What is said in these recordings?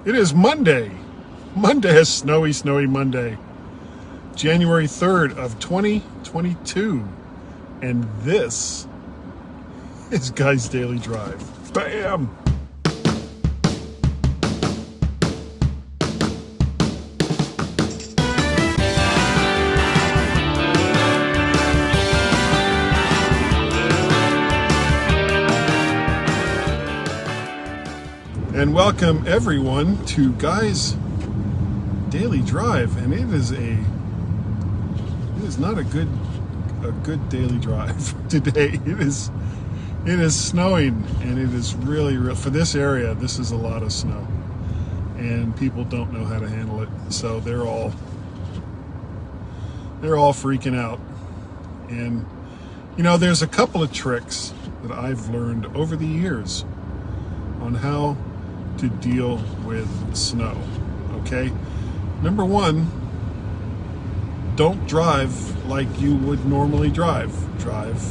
It is Monday. Monday is snowy Monday. January 3rd of 2022. And this is Guy's Daily Drive. Bam! And welcome everyone to Guy's Daily Drive, and it is not a good daily drive today. It is snowing, and it is really for this area. This is a lot of snow, and people don't know how to handle it, so they're all freaking out. And you know, there's a couple of tricks that I've learned over the years on how to deal with snow. Okay, number one, don't drive like you would normally drive. Drive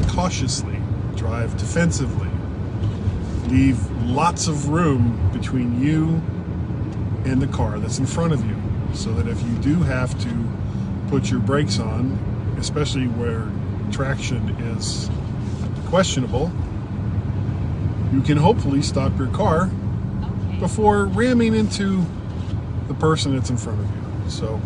cautiously, drive defensively, leave lots of room between you and the car that's in front of you, so that if you do have to put your brakes on, especially where traction is questionable, you can hopefully stop your car before ramming into the person that's in front of you. So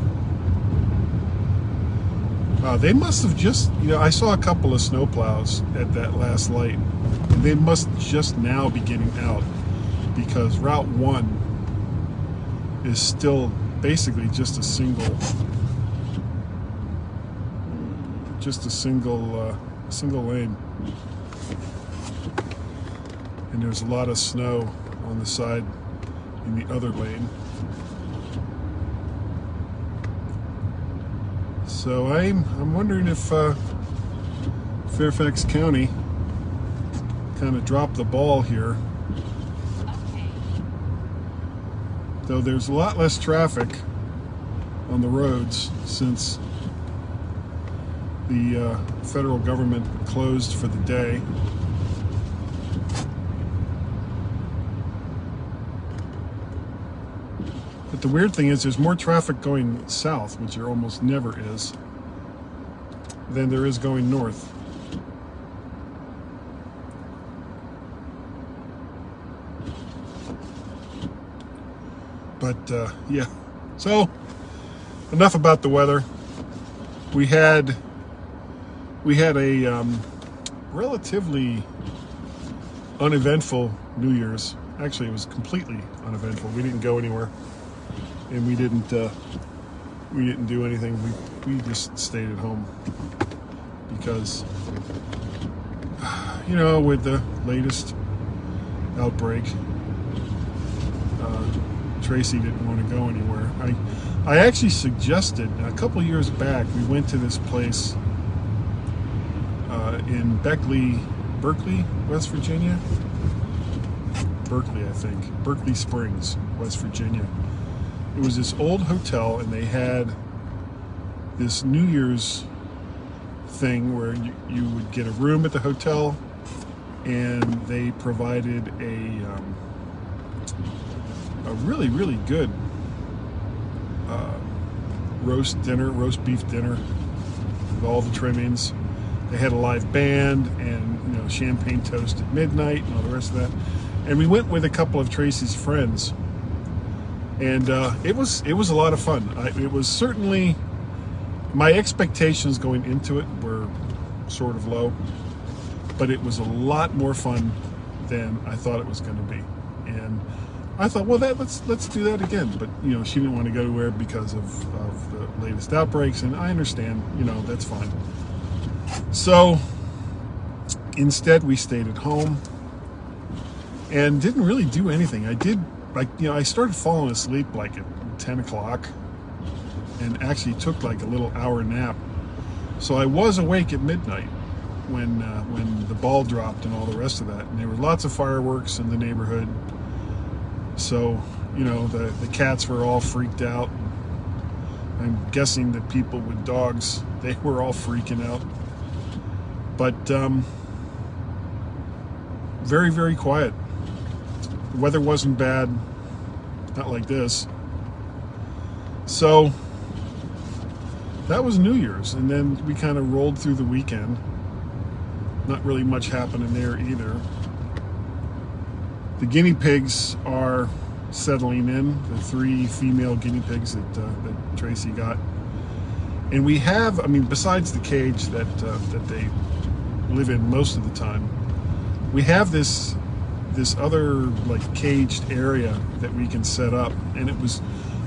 they must have just, I saw a couple of snowplows at that last light, and they must just now be getting out, because Route 1 is still basically just a single lane, and there's a lot of snow on the side in the other lane. So I'm wondering if Fairfax County kind of dropped the ball here. Though there's a lot less traffic on the roads since the federal government closed for the day. But the weird thing is there's more traffic going south, which there almost never is, than there is going north. But yeah, so enough about the weather. We had a relatively uneventful New Year's. Actually, it was completely uneventful. We didn't go anywhere, and we didn't do anything. We just stayed at home because, with the latest outbreak, Tracy didn't want to go anywhere. I actually suggested a couple years back, we went to this place in Berkeley, West Virginia. Berkeley, I think. Berkeley Springs, West Virginia. It was this old hotel, and they had this New Year's thing where you would get a room at the hotel, and they provided a really, really good roast beef dinner with all the trimmings. They had a live band and champagne toast at midnight and all the rest of that. And we went with a couple of Tracy's friends, and it was a lot of fun. It was certainly, my expectations going into it were sort of low, but it was a lot more fun than I thought it was going to be. And I thought, well, let's do that again. But she didn't want to go anywhere because of the latest outbreaks, and I understand. That's fine. So instead, we stayed at home and didn't really do anything. I started falling asleep like at 10 o'clock, and actually took like a little hour nap. So I was awake at midnight when the ball dropped and all the rest of that. And there were lots of fireworks in the neighborhood. So, the cats were all freaked out. I'm guessing that people with dogs, they were all freaking out. But very, very quiet. The weather wasn't bad. not like this. So that was New Year's, and then we kind of rolled through the weekend. Not really much happening there either. The guinea pigs are settling in, the 3 female guinea pigs that Tracy got. And we have, I mean, besides the cage that they live in most of the time, we have this other like caged area that we can set up. And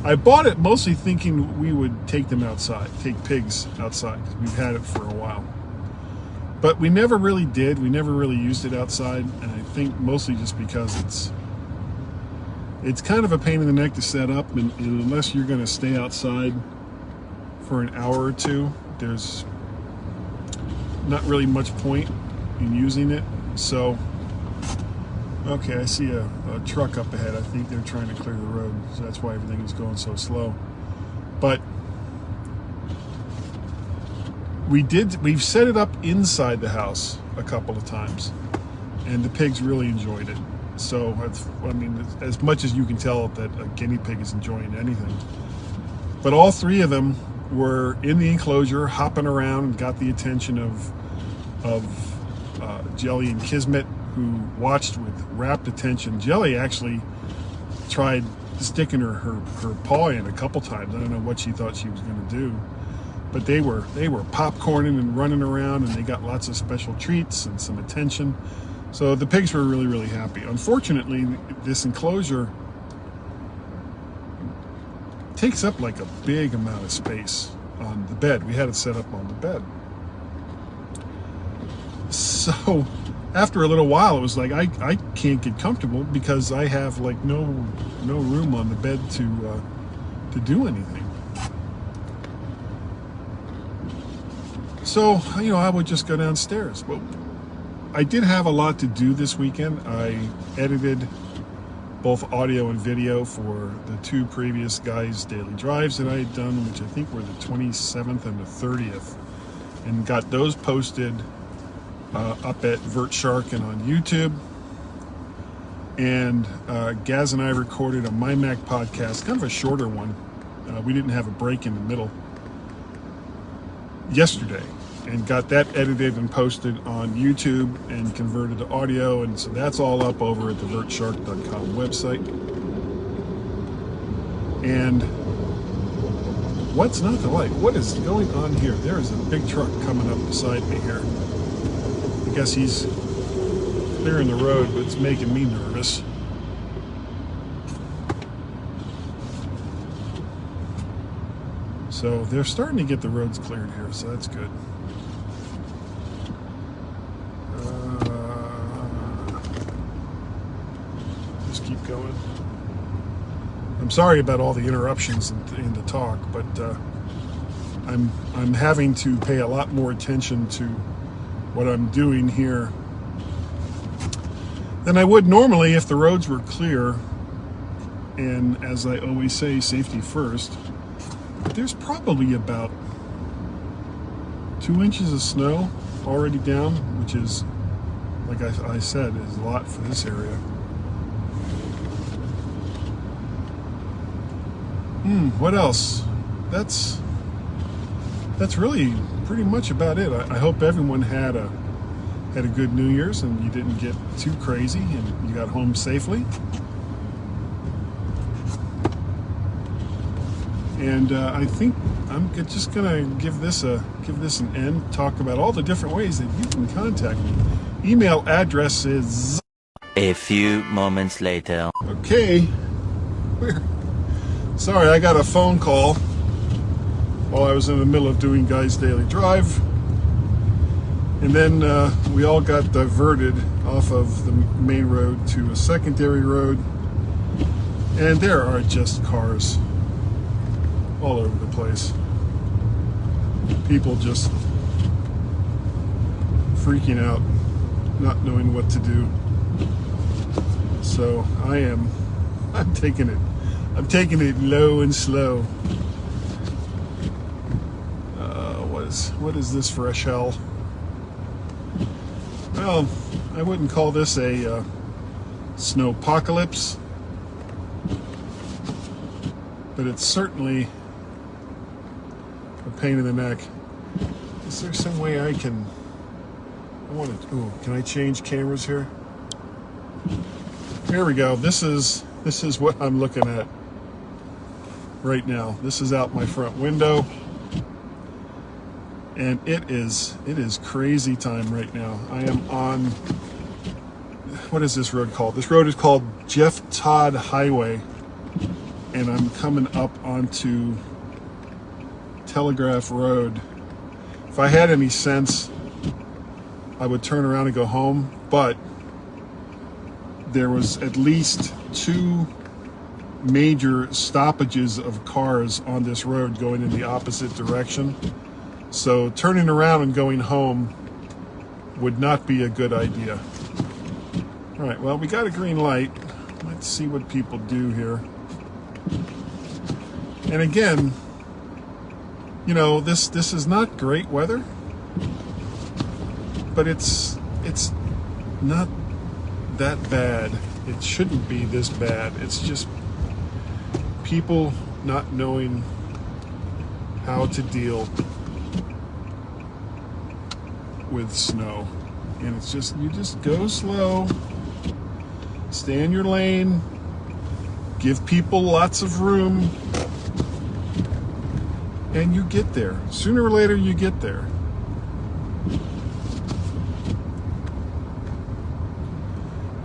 I bought it mostly thinking we would take them outside, take pigs outside, because we've had it for a while. But we never really did. We never really used it outside, and I think mostly just because it's kind of a pain in the neck to set up, and unless you're going to stay outside for an hour or two, there's not really much point in using it. So, okay, I see a truck up ahead. I think they're trying to clear the road, so that's why everything is going so slow. But we've set it up inside the house a couple of times, and the pigs really enjoyed it. So, I mean, as much as you can tell that a guinea pig is enjoying anything. But all 3 of them were in the enclosure, hopping around, and got the attention of Jelly and Kismet, who watched with rapt attention. Jelly actually tried sticking her paw in a couple times. I don't know what she thought she was going to do. But they were popcorning and running around, and they got lots of special treats and some attention. So the pigs were really, really happy. Unfortunately, this enclosure takes up like a big amount of space on the bed. We had it set up on the bed. So after a little while, it was like I can't get comfortable because I have like no room on the bed to do anything. So, I would just go downstairs. But I did have a lot to do this weekend. I edited both audio and video for the 2 previous DAYZ daily drives that I had done, which I think were the 27th and the 30th, and got those posted up at Vert Shark and on YouTube. And Gaz and I recorded a My Mac podcast, kind of a shorter one. We didn't have a break in the middle. Yesterday, and got that edited and posted on YouTube and converted to audio, and so that's all up over at the vertshark.com website. And what's not to like? What is going on here? There is a big truck coming up beside me here. I guess he's clearing the road, but it's making me nervous. So they're starting to get the roads cleared here, so that's good. Just keep going. I'm sorry about all the interruptions in the talk, but I'm having to pay a lot more attention to what I'm doing here than I would normally if the roads were clear. And as I always say, safety first. But there's probably about 2 inches of snow already down, which is, like I said, is a lot for this area. What else? That's really pretty much about it. I hope everyone had a good New Year's and you didn't get too crazy and you got home safely. And I think I'm just gonna give this an end. Talk about all the different ways that you can contact me. Email address is. A few moments later. Okay. Sorry, I got a phone call while I was in the middle of doing DAYZ Daily Drive, and then we all got diverted off of the main road to a secondary road, and there are just cars all over the place. People just freaking out, not knowing what to do. So I'm taking it low and slow. What is this fresh hell? Well, I wouldn't call this a snowpocalypse. but it's certainly a pain in the neck. Is there some way I want to, oh, can I change cameras here? Here we go. This is what I'm looking at right now. This is out my front window, and it is crazy time right now. I am on, what is this road called? This road is called Jeff Todd Highway, and I'm coming up onto Telegraph Road. If I had any sense, I would turn around and go home, but there was at least 2 major stoppages of cars on this road going in the opposite direction. So turning around and going home would not be a good idea. All right, well, we got a green light. Let's see what people do here. And again, you know, this is not great weather, but it's not that bad. It shouldn't be this bad. It's just people not knowing how to deal with snow. And it's just, you just go slow, stay in your lane, give people lots of room, and you get there. Sooner or later, you get there.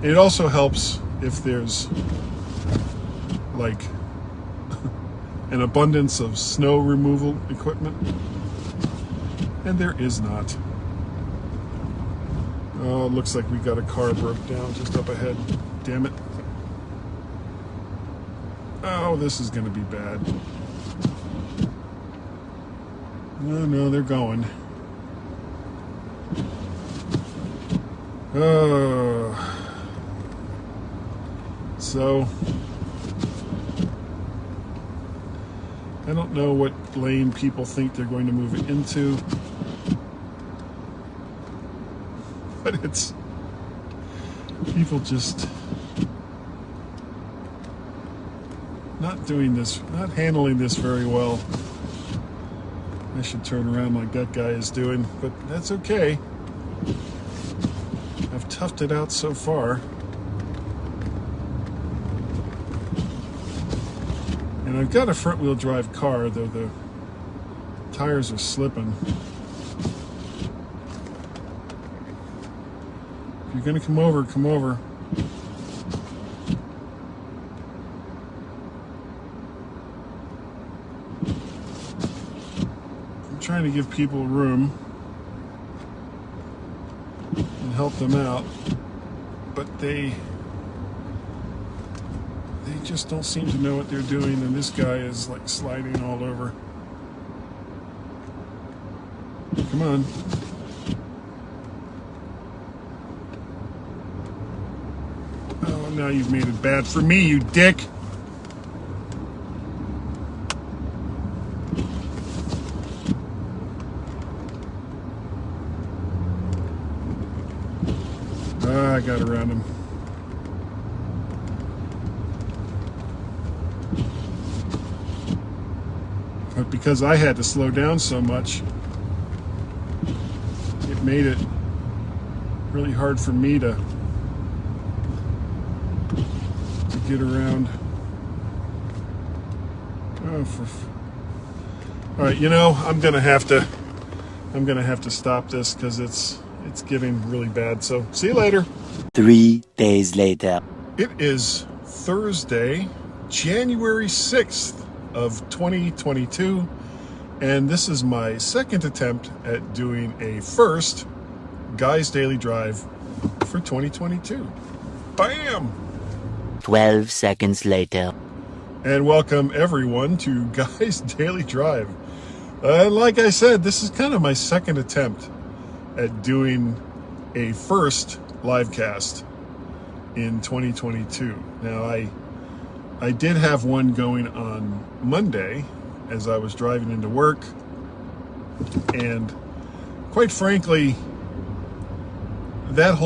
It also helps if there's like an abundance of snow removal equipment, and there is not. Oh, it looks like we got a car broke down just up ahead. Damn it. Oh, this is gonna be bad. No, they're going. Oh. So, I don't know what lane people think they're going to move it into, but it's, people just not doing this, not handling this very well. I should turn around like that guy is doing, but that's okay. I've toughed it out so far. And I've got a front-wheel drive car, though the tires are slipping. If you're gonna come over, come over. I'm trying to give people room and help them out, but they just don't seem to know what they're doing, and this guy is like sliding all over. Come on. Oh, now you've made it bad for me, you dick. I got around him. But because I had to slow down so much, it made it really hard for me to get around. Oh, all right, you know, I'm gonna have to stop this because it's getting really bad. So see you later. 3 days later. It is Thursday, January 6th of 2022, and this is my second attempt at doing a first Guy's Daily Drive for 2022. Bam! 12 seconds later. And welcome everyone to Guy's Daily Drive. Like I said, this is kind of my second attempt at doing a first live cast in 2022. Now, I did have one going on Monday as I was driving into work, and quite frankly, that whole